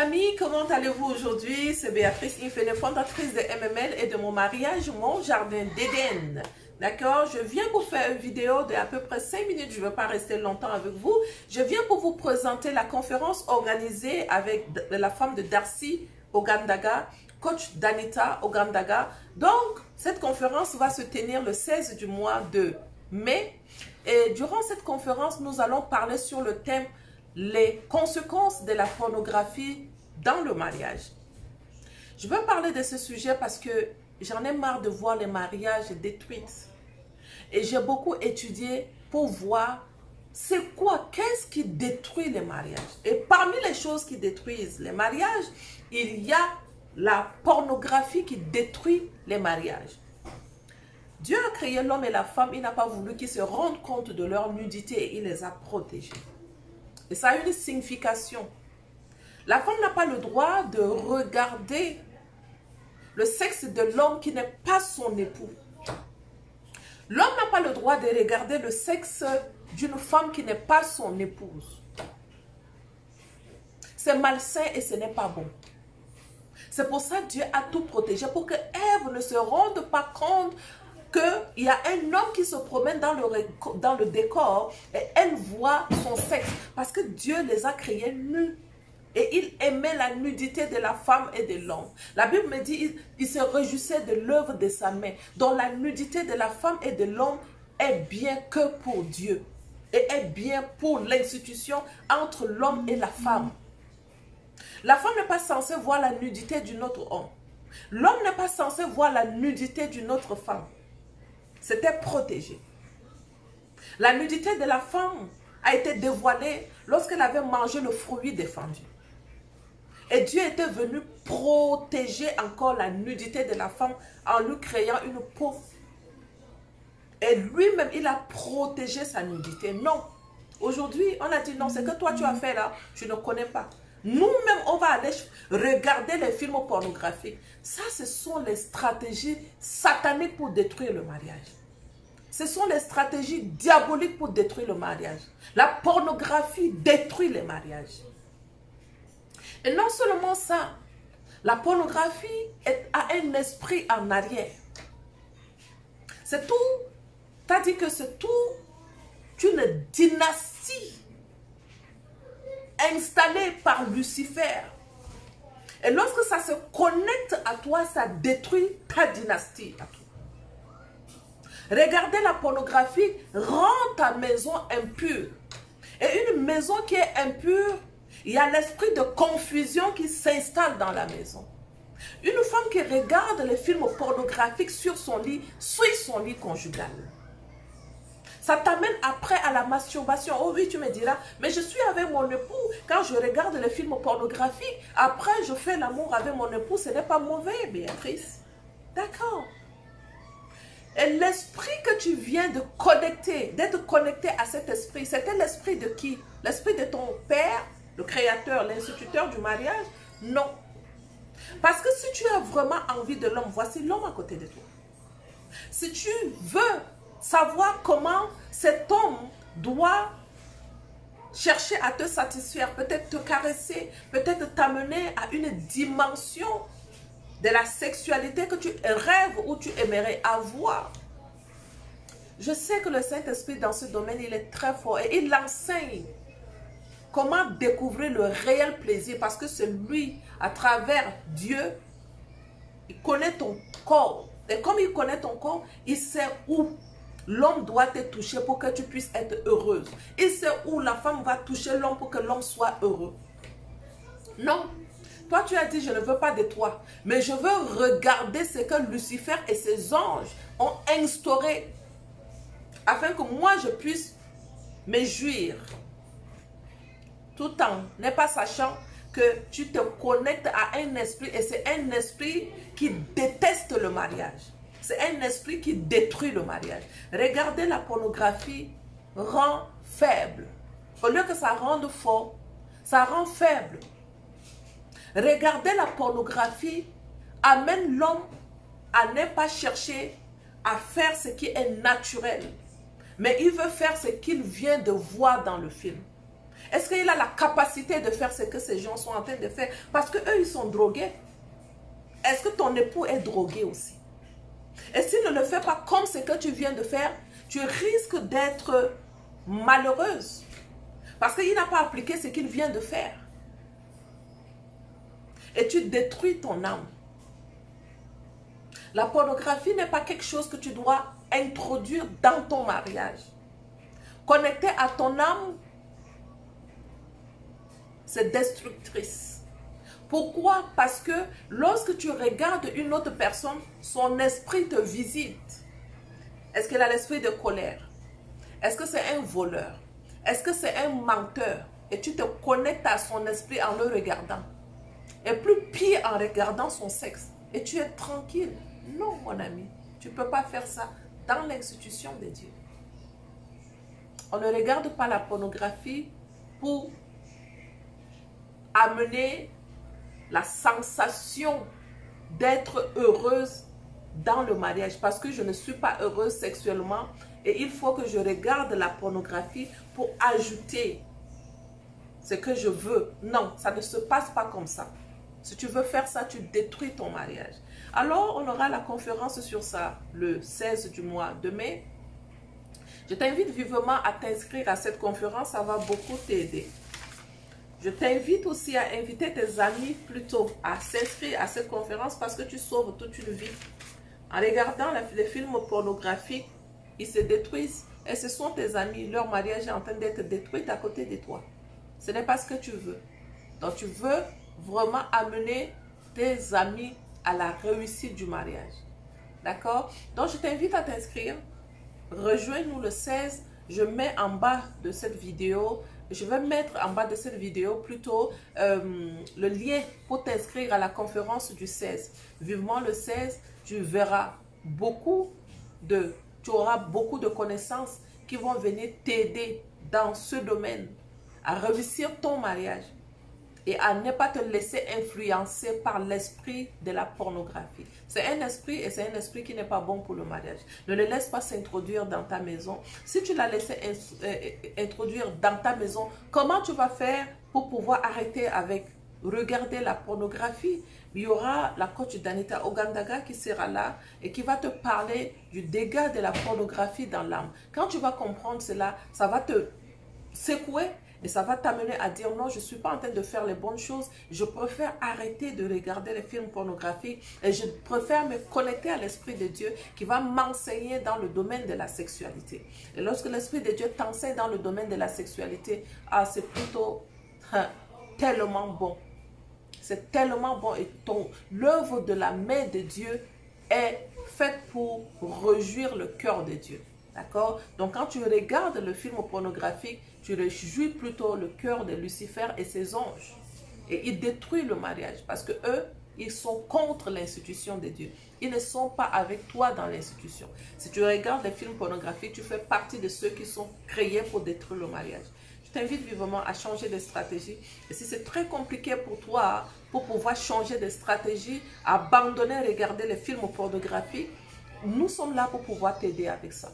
amis, comment allez-vous aujourd'hui? C'est Béatrice Infene, fondatrice de MML et de mon mariage, mon jardin d'Éden. D'accord? Je viens pour faire une vidéo de à peu près 5 minutes, je ne veux pas rester longtemps avec vous. Je viens pour vous présenter la conférence organisée avec la femme de Darcy Ogandaga, coach Danita Ogandaga. Donc, cette conférence va se tenir le 16 du mois de mai. Et durant cette conférence, nous allons parler sur le thème les conséquences de la pornographie dans le mariage. Je veux parler de ce sujet parce que j'en ai marre de voir les mariages détruits. Et j'ai beaucoup étudié pour voir c'est quoi, qu'est-ce qui détruit les mariages. Et parmi les choses qui détruisent les mariages, il y a la pornographie qui détruit les mariages. Dieu a créé l'homme et la femme, il n'a pas voulu qu'ils se rendent compte de leur nudité et il les a protégés. Et ça a une signification. La femme n'a pas le droit de regarder le sexe de l'homme qui n'est pas son époux. L'homme n'a pas le droit de regarder le sexe d'une femme qui n'est pas son épouse. C'est malsain et ce n'est pas bon. C'est pour ça que Dieu a tout protégé, pour que Ève ne se rende pas compte qu'il y a un homme qui se promène dans le décor et elle voit son sexe. Parce que Dieu les a créés nus. Et il aimait la nudité de la femme et de l'homme. La Bible me dit il se réjouissait de l'œuvre de sa main. Donc la nudité de la femme et de l'homme est bien que pour Dieu. Et est bien pour l'institution entre l'homme et la femme. La femme n'est pas censée voir la nudité d'une autre homme. L'homme n'est pas censé voir la nudité d'une autre femme. C'était protégé. La nudité de la femme a été dévoilée lorsqu'elle avait mangé le fruit défendu. Et Dieu était venu protéger encore la nudité de la femme en lui créant une peau. Et lui-même, il a protégé sa nudité. Non. Aujourd'hui, on a dit non, c'est que toi tu as fait là, je ne connais pas. Nous-mêmes, on va aller regarder les films pornographiques. Ça, ce sont les stratégies sataniques pour détruire le mariage. Ce sont les stratégies diaboliques pour détruire le mariage. La pornographie détruit les mariages. Et non seulement ça, la pornographie a un esprit en arrière. C'est tout, t'as dit que c'est tout une dynastie installée par Lucifer. Et lorsque ça se connecte à toi, ça détruit ta dynastie à toi. Regarder la pornographie rend ta maison impure. Et une maison qui est impure, il y a l'esprit de confusion qui s'installe dans la maison. Une femme qui regarde les films pornographiques sur son lit, suit son lit conjugal. Ça t'amène après à la masturbation. Oh oui, tu me diras, mais je suis avec mon époux. Quand je regarde les films pornographiques, après je fais l'amour avec mon époux, ce n'est pas mauvais, Béatrice. D'accord. Et l'esprit que tu viens de connecter, d'être connecté à cet esprit, c'était l'esprit de qui? L'esprit de ton père, le créateur, l'instituteur du mariage? Non. Parce que si tu as vraiment envie de l'homme, voici l'homme à côté de toi. Si tu veux savoir comment cet homme doit chercher à te satisfaire, peut-être te caresser, peut-être t'amener à une dimension de la sexualité que tu rêves ou tu aimerais avoir. Je sais que le Saint-Esprit dans ce domaine, il est très fort et il enseigne comment découvrir le réel plaisir parce que c'est lui, à travers Dieu, il connaît ton corps. Et comme il connaît ton corps, il sait où l'homme doit te toucher pour que tu puisses être heureuse. Il sait où la femme va toucher l'homme pour que l'homme soit heureux. Non. Toi, tu as dit, je ne veux pas de toi. Mais je veux regarder ce que Lucifer et ses anges ont instauré. Afin que moi, je puisse me jouir. Tout en n'est pas sachant que tu te connectes à un esprit. Et c'est un esprit qui déteste le mariage. C'est un esprit qui détruit le mariage. Regarder la pornographie rend faible. Au lieu que ça rende fort, ça rend faible. Regarder la pornographie amène l'homme à ne pas chercher à faire ce qui est naturel. Mais il veut faire ce qu'il vient de voir dans le film. Est-ce qu'il a la capacité de faire ce que ces gens sont en train de faire? Parce qu'eux, ils sont drogués. Est-ce que ton époux est drogué aussi? Et s'il ne le fait pas comme ce que tu viens de faire, tu risques d'être malheureuse. Parce qu'il n'a pas appliqué ce qu'il vient de faire. Et tu détruis ton âme. La pornographie n'est pas quelque chose que tu dois introduire dans ton mariage. Connecté à ton âme, c'est destructrice. Pourquoi? Parce que lorsque tu regardes une autre personne, son esprit te visite. Est-ce qu'elle a l'esprit de colère? Est-ce que c'est un voleur? Est-ce que c'est un menteur? Et tu te connectes à son esprit en le regardant. Et plus pire en regardant son sexe. Et tu es tranquille. Non, mon ami. Tu ne peux pas faire ça dans l'institution de Dieu. On ne regarde pas la pornographie pour amener la sensation d'être heureuse dans le mariage. Parce que je ne suis pas heureuse sexuellement. Et il faut que je regarde la pornographie pour ajouter ce que je veux. Non, ça ne se passe pas comme ça. Si tu veux faire ça, tu détruis ton mariage. Alors, on aura la conférence sur ça le 16 du mois de mai. Je t'invite vivement à t'inscrire à cette conférence. Ça va beaucoup t'aider. Je t'invite aussi à inviter tes amis plutôt à s'inscrire à cette conférence parce que tu sauves toute une vie. En regardant les films pornographiques, ils se détruisent et ce sont tes amis. Leur mariage est en train d'être détruit à côté de toi. Ce n'est pas ce que tu veux. Donc, tu veux vraiment amener tes amis à la réussite du mariage. D'accord? Donc, je t'invite à t'inscrire. Rejoins-nous le 16. Je mets en bas de cette vidéo, je vais mettre en bas de cette vidéo plutôt le lien pour t'inscrire à la conférence du 16. Vivement le 16, tu verras tu auras beaucoup de connaissances qui vont venir t'aider dans ce domaine à réussir ton mariage et à ne pas te laisser influencer par l'esprit de la pornographie. C'est un esprit et c'est un esprit qui n'est pas bon pour le mariage. Ne le laisse pas s'introduire dans ta maison. Si tu l'as laissé introduire dans ta maison, comment tu vas faire pour pouvoir arrêter avec regarder la pornographie? Il y aura la coach Danita Ogandaga qui sera là et qui va te parler du dégât de la pornographie dans l'âme. Quand tu vas comprendre cela, ça va te secouer et ça va t'amener à dire non, je ne suis pas en train de faire les bonnes choses. Je préfère arrêter de regarder les films pornographiques et je préfère me connecter à l'Esprit de Dieu qui va m'enseigner dans le domaine de la sexualité. Et lorsque l'Esprit de Dieu t'enseigne dans le domaine de la sexualité, c'est plutôt tellement bon. C'est tellement bon et l'œuvre de la main de Dieu est faite pour réjouir le cœur de Dieu. D'accord? Donc quand tu regardes le film pornographique, tu réjouis plutôt le cœur de Lucifer et ses anges. Et ils détruisent le mariage parce que eux, ils sont contre l'institution de Dieu. Ils ne sont pas avec toi dans l'institution. Si tu regardes les films pornographiques, tu fais partie de ceux qui sont créés pour détruire le mariage. Je t'invite vivement à changer de stratégie. Et si c'est très compliqué pour toi, pour pouvoir changer de stratégie, abandonner, regarder les films pornographiques, nous sommes là pour pouvoir t'aider avec ça.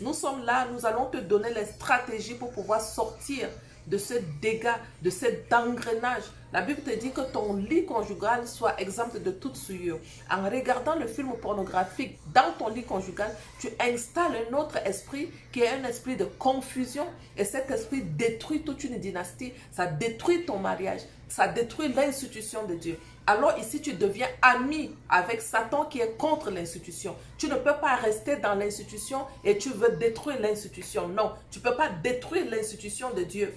Nous sommes là, nous allons te donner les stratégies pour pouvoir sortir de ce dégât, de cet engrenage. La Bible te dit que ton lit conjugal soit exempt de toute souillure. En regardant le film pornographique dans ton lit conjugal, tu installes un autre esprit qui est un esprit de confusion. Et cet esprit détruit toute une dynastie. Ça détruit ton mariage. Ça détruit l'institution de Dieu. Alors ici, tu deviens ami avec Satan qui est contre l'institution. Tu ne peux pas rester dans l'institution et tu veux détruire l'institution. Non, tu ne peux pas détruire l'institution de Dieu.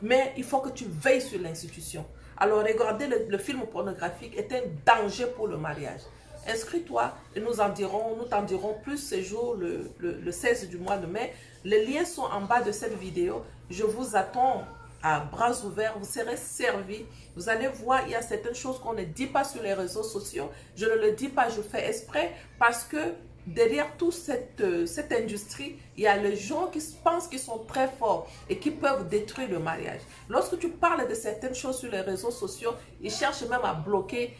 Mais il faut que tu veilles sur l'institution. Alors, regarder le film pornographique est un danger pour le mariage. Inscris-toi et nous t'en dirons plus ce jour, le 16 du mois de mai. Les liens sont en bas de cette vidéo. Je vous attends à bras ouverts. Vous serez servis. Vous allez voir, il y a certaines choses qu'on ne dit pas sur les réseaux sociaux. Je ne le dis pas, je fais exprès parce que derrière toute cette industrie, il y a les gens qui pensent qu'ils sont très forts et qui peuvent détruire le mariage. Lorsque tu parles de certaines choses sur les réseaux sociaux, ils cherchent même à bloquer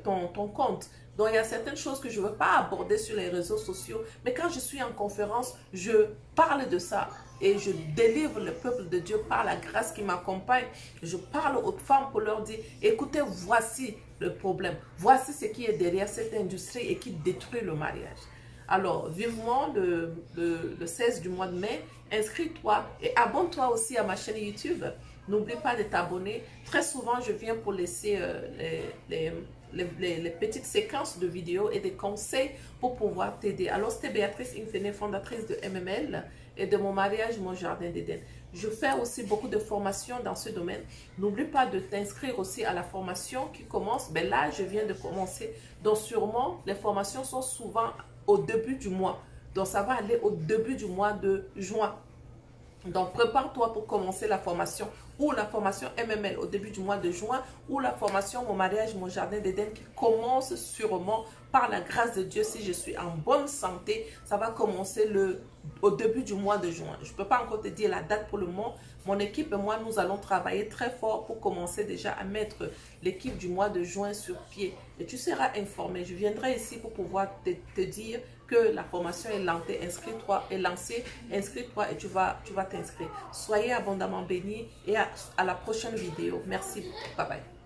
ton compte. Donc, il y a certaines choses que je ne veux pas aborder sur les réseaux sociaux. Mais quand je suis en conférence, je parle de ça. et je délivre le peuple de Dieu par la grâce qui m'accompagne. Je parle aux femmes pour leur dire, écoutez, voici le problème. Voici ce qui est derrière cette industrie et qui détruit le mariage. Alors, vivement le 16 du mois de mai, inscris-toi et abonne-toi aussi à ma chaîne YouTube. N'oublie pas de t'abonner. Très souvent, je viens pour laisser les petites séquences de vidéos et des conseils pour pouvoir t'aider. Alors, c'était Béatrice Infene, fondatrice de MML et de Mon mariage, mon jardin d'Éden. Je fais aussi beaucoup de formations dans ce domaine. N'oublie pas de t'inscrire aussi à la formation qui commence. Ben là, je viens de commencer. Donc, sûrement, les formations sont souvent au début du mois. Donc, ça va aller au début du mois de juin. Donc, prépare-toi pour commencer la formation ou la formation MML au début du mois de juin ou la formation Mon mariage, mon jardin d'Éden qui commence sûrement par la grâce de Dieu. Si je suis en bonne santé, ça va commencer au début du mois de juin. Je ne peux pas encore te dire la date pour le moment. Mon équipe et moi, nous allons travailler très fort pour commencer déjà à mettre l'équipe du mois de juin sur pied. Et tu seras informé. Je viendrai ici pour pouvoir te dire que la formation est lancée, inscris-toi et tu vas t'inscrire. Soyez abondamment bénis et à la prochaine vidéo. Merci. Bye bye.